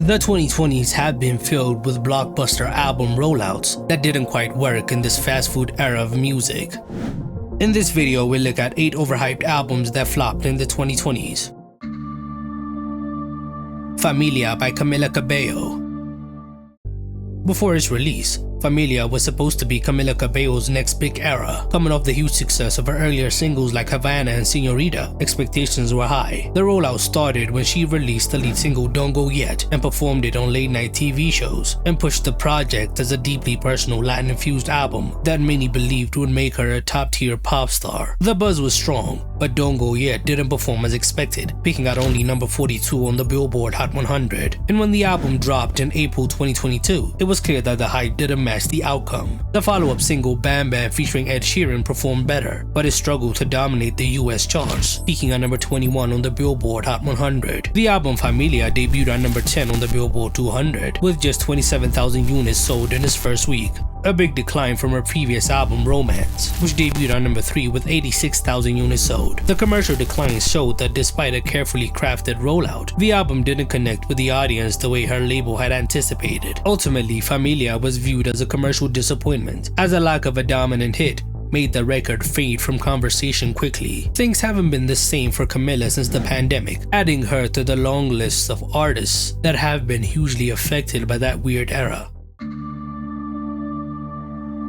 The 2020s have been filled with blockbuster album rollouts that didn't quite work in this fast food era of music. In this video, we'll look at 8 overhyped albums that flopped in the 2020s. Familia by Cabello. Before its release, Familia was supposed to be Camila Cabello's next big era. Coming off the huge success of her earlier singles like Havana and Señorita, expectations were high. The rollout started when she released the lead single Don't Go Yet and performed it on late-night TV shows, and pushed the project as a deeply personal Latin-infused album that many believed would make her a top-tier pop star. The buzz was strong, but Don't Go Yet didn't perform as expected, peaking at only number 42 on the Billboard Hot 100. And when the album dropped in April 2022, it was clear that the hype didn't match the outcome. The follow-up single Bam Bam featuring Ed Sheeran performed better, but it struggled to dominate the US charts, peaking at number 21 on the Billboard Hot 100. The album Familia debuted at number 10 on the Billboard 200, with just 27,000 units sold in its first week. A big decline from her previous album Romance, which debuted at number 3 with 86,000 units sold. The commercial decline showed that despite a carefully crafted rollout, the album didn't connect with the audience the way her label had anticipated. Ultimately, Familia was viewed as a commercial disappointment, as a lack of a dominant hit made the record fade from conversation quickly. Things haven't been the same for Camila since the pandemic, adding her to the long list of artists that have been hugely affected by that weird era.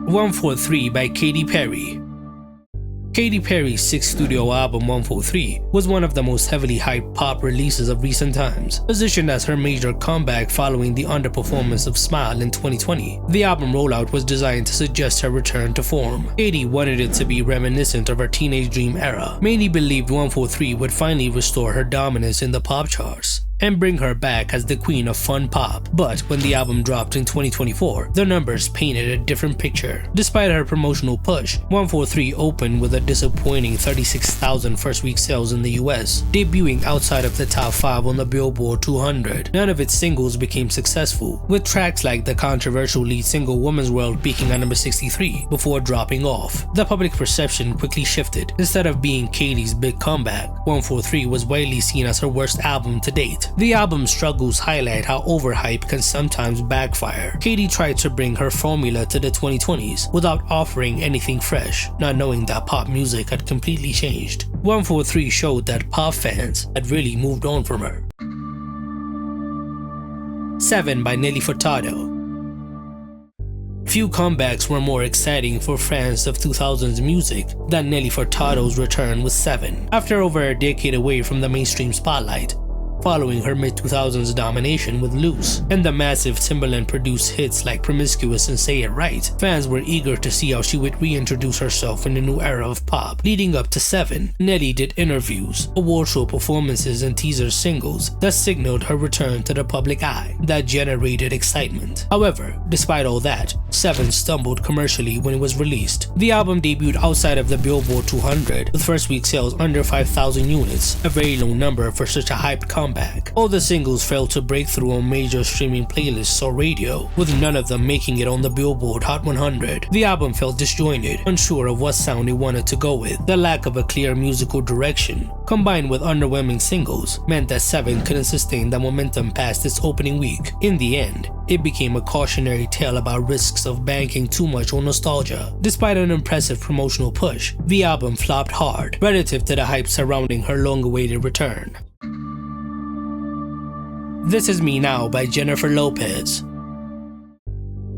143 by Katy Perry. Katy Perry's sixth studio album 143 was one of the most heavily hyped pop releases of recent times, positioned as her major comeback following the underperformance of Smile in 2020. The album rollout was designed to suggest her return to form. Katy wanted it to be reminiscent of her teenage dream era. Many believed 143 would finally restore her dominance in the pop charts and bring her back as the queen of fun pop. But when the album dropped in 2024, the numbers painted a different picture. Despite her promotional push, 143 opened with a disappointing 36,000 first-week sales in the US, debuting outside of the top 5 on the Billboard 200. None of its singles became successful, with tracks like the controversial lead single Woman's World peaking at number 63 before dropping off. The public perception quickly shifted. Instead of being Katy's big comeback, 143 was widely seen as her worst album to date. The album's struggles highlight how overhype can sometimes backfire. Katy tried to bring her formula to the 2020s without offering anything fresh, not knowing that pop music had completely changed. 143 showed that pop fans had really moved on from her. 7 by Nelly Furtado. Few comebacks were more exciting for fans of 2000s music than Nelly Furtado's return with 7. After over a decade away from the mainstream spotlight, following her mid-2000s domination with Loose and the massive Timberlake-produced hits like Promiscuous and Say It Right, fans were eager to see how she would reintroduce herself in a new era of pop. Leading up to 7, Nelly did interviews, award show performances, and teaser singles that signaled her return to the public eye that generated excitement. However, despite all that, 7 stumbled commercially when it was released. The album debuted outside of the Billboard 200 with first-week sales under 5,000 units, a very low number for such a hyped comeback. All the singles failed to break through on major streaming playlists or radio, with none of them making it on the Billboard Hot 100. The album felt disjointed, unsure of what sound it wanted to go with. The lack of a clear musical direction, combined with underwhelming singles, meant that 7 couldn't sustain the momentum past its opening week. In the end, it became a cautionary tale about risks of banking too much on nostalgia. Despite an impressive promotional push, the album flopped hard relative to the hype surrounding her long-awaited return. This Is Me Now by Jennifer Lopez.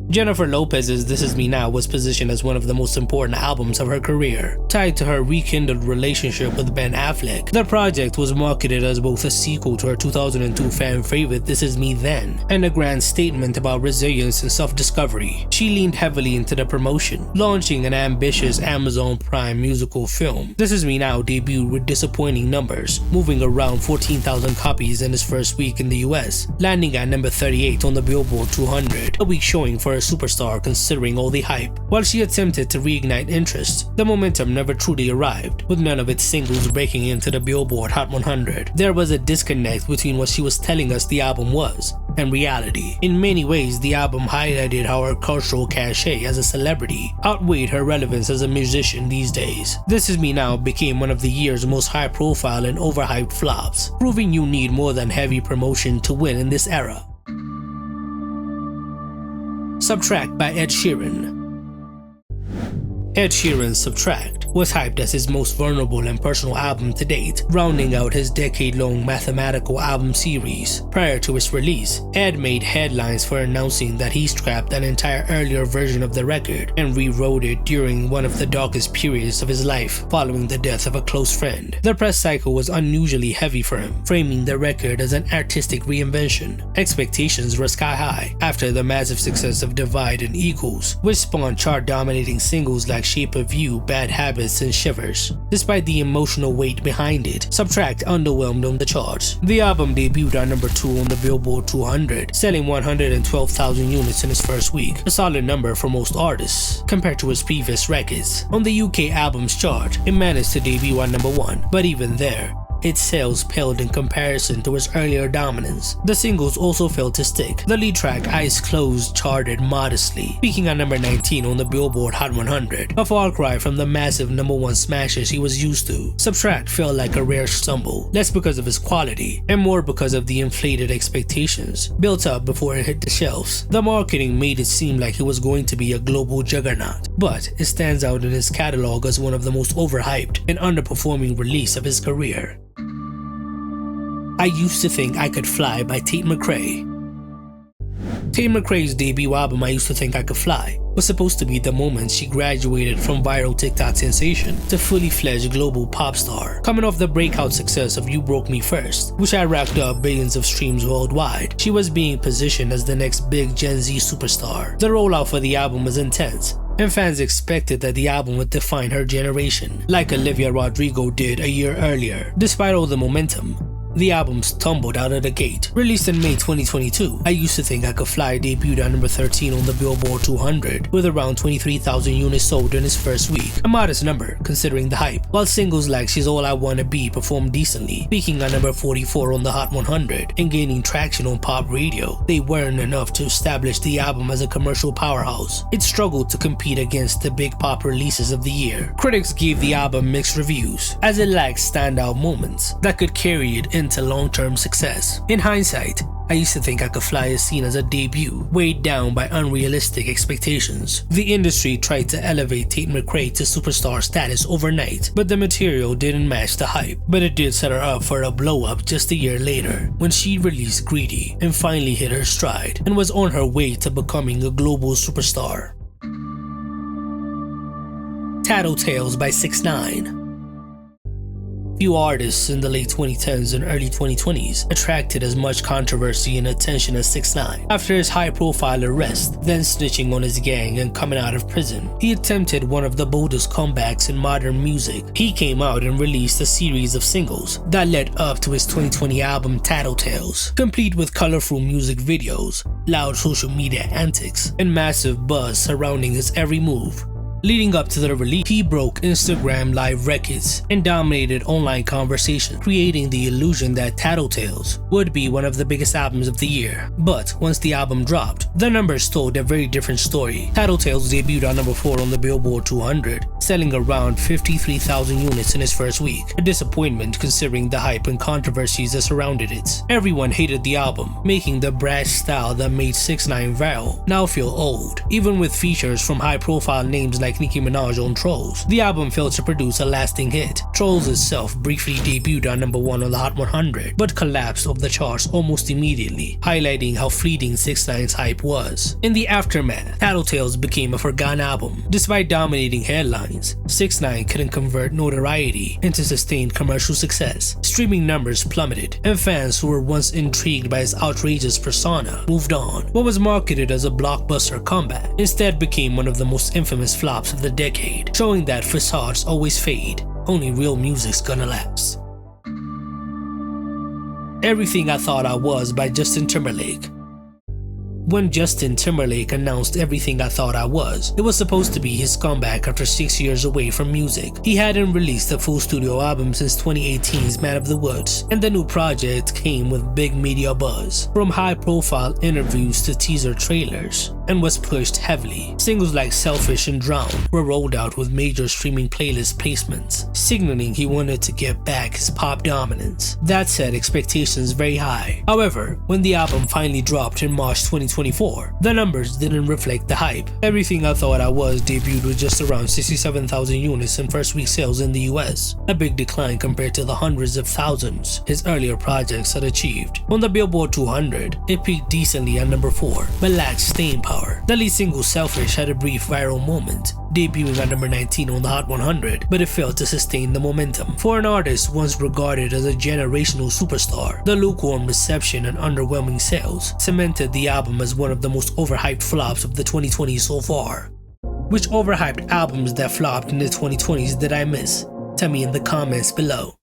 Jennifer Lopez's This Is Me Now was positioned as one of the most important albums of her career, tied to her rekindled relationship with Ben Affleck. The project was marketed as both a sequel to her 2002 fan favorite This Is Me Then, and a grand statement about resilience and self-discovery. She leaned heavily into the promotion, launching an ambitious Amazon Prime musical film. This Is Me Now debuted with disappointing numbers, moving around 14,000 copies in its first week in the US, landing at number 38 on the Billboard 200, a weak showing for a superstar considering all the hype. While she attempted to reignite interest, the momentum never truly arrived, with none of its singles breaking into the Billboard Hot 100. There was a disconnect between what she was telling us the album was and reality. In many ways, the album highlighted how her cultural cachet as a celebrity outweighed her relevance as a musician these days. This Is Me Now became one of the year's most high-profile and overhyped flops, proving you need more than heavy promotion to win in this era. Subtract by Ed Sheeran. Ed Sheeran's Subtract was hyped as his most vulnerable and personal album to date, rounding out his decade-long mathematical album series. Prior to its release, Ed made headlines for announcing that he scrapped an entire earlier version of the record and rewrote it during one of the darkest periods of his life, following the death of a close friend. The press cycle was unusually heavy for him, framing the record as an artistic reinvention. Expectations were sky high after the massive success of Divide and Equals, which spawned chart-dominating singles like Shape of You, Bad Habits, and Shivers. Despite the emotional weight behind it, Subtract underwhelmed on the charts. The album debuted at number 2 on the Billboard 200, selling 112,000 units in its first week, a solid number for most artists, compared to its previous records. On the UK Albums chart, it managed to debut at number 1, but even there, its sales paled in comparison to its earlier dominance. The singles also failed to stick. The lead track, Eyes Closed, charted modestly, peaking at number 19 on the Billboard Hot 100, a far cry from the massive number 1 smashes he was used to. Subtract felt like a rare stumble, less because of its quality, and more because of the inflated expectations built up before it hit the shelves. The marketing made it seem like it was going to be a global juggernaut, but it stands out in his catalog as one of the most overhyped and underperforming release of his career. I Used to Think I Could Fly by Tate McRae. Tate McRae's debut album, I Used to Think I Could Fly, was supposed to be the moment she graduated from viral TikTok sensation to fully fledged global pop star. Coming off the breakout success of You Broke Me First, which had racked up billions of streams worldwide, she was being positioned as the next big Gen Z superstar. The rollout for the album was intense, and fans expected that the album would define her generation, like Olivia Rodrigo did a year earlier. Despite all the momentum, the album stumbled out of the gate. Released in May 2022, I Used to Think I Could Fly debuted at number 13 on the Billboard 200 with around 23,000 units sold in its first week, a modest number considering the hype, while singles like She's All I Wanna Be performed decently, peaking at number 44 on the Hot 100 and gaining traction on pop radio. They weren't enough to establish the album as a commercial powerhouse. It struggled to compete against the big pop releases of the year. Critics gave the album mixed reviews, as it lacked standout moments that could carry it into long-term success. In hindsight, I Used to Think I Could Fly is seen as a debut, weighed down by unrealistic expectations. The industry tried to elevate Tate McRae to superstar status overnight, but the material didn't match the hype. But it did set her up for a blow-up just a year later, when she released Greedy and finally hit her stride, and was on her way to becoming a global superstar. Tattletales by 6ix9ine. Few artists in the late 2010s and early 2020s attracted as much controversy and attention as 6ix9ine. After his high-profile arrest, then snitching on his gang and coming out of prison, he attempted one of the boldest comebacks in modern music. He came out and released a series of singles that led up to his 2020 album Tattletales, complete with colorful music videos, loud social media antics, and massive buzz surrounding his every move. Leading up to the release, he broke Instagram live records and dominated online conversation, creating the illusion that Tattletales would be one of the biggest albums of the year. But once the album dropped, the numbers told a very different story. Tattletales debuted at number 4 on the Billboard 200, selling around 53,000 units in its first week, a disappointment considering the hype and controversies that surrounded it. Everyone hated the album, making the brash style that made 6ix9ine viral now feel old. Even with features from high-profile names like Nicki Minaj on Trolls, the album failed to produce a lasting hit. Trolls itself briefly debuted at number 1 on the Hot 100, but collapsed off the charts almost immediately, highlighting how fleeting 6ix9ine's hype was. In the aftermath, Tattletales became a forgotten album. Despite dominating headlines, 6ix9ine couldn't convert notoriety into sustained commercial success. Streaming numbers plummeted, and fans who were once intrigued by his outrageous persona moved on. What was marketed as a blockbuster comeback instead became one of the most infamous flops of the decade, showing that facades always fade, only real music's gonna last. Everything I Thought I Was by Justin Timberlake. When Justin Timberlake announced Everything I Thought I Was, it was supposed to be his comeback after 6 years away from music. He hadn't released a full studio album since 2018's Man of the Woods, and the new project came with big media buzz, from high-profile interviews to teaser trailers. and was pushed heavily. Singles like Selfish and Drown were rolled out with major streaming playlist placements, signaling he wanted to get back his pop dominance. That said, expectations very high. However, when the album finally dropped in March 2024, the numbers didn't reflect the hype. Everything I Thought I Was debuted with just around 67,000 units in first week sales in the US, a big decline compared to the hundreds of thousands his earlier projects had achieved. On the Billboard 200, it peaked decently at number 4, but lacked staying power. The lead single Selfish had a brief viral moment, debuting at number 19 on the Hot 100, but it failed to sustain the momentum. For an artist once regarded as a generational superstar, the lukewarm reception and underwhelming sales cemented the album as one of the most overhyped flops of the 2020s so far. Which overhyped albums that flopped in the 2020s did I miss? Tell me in the comments below.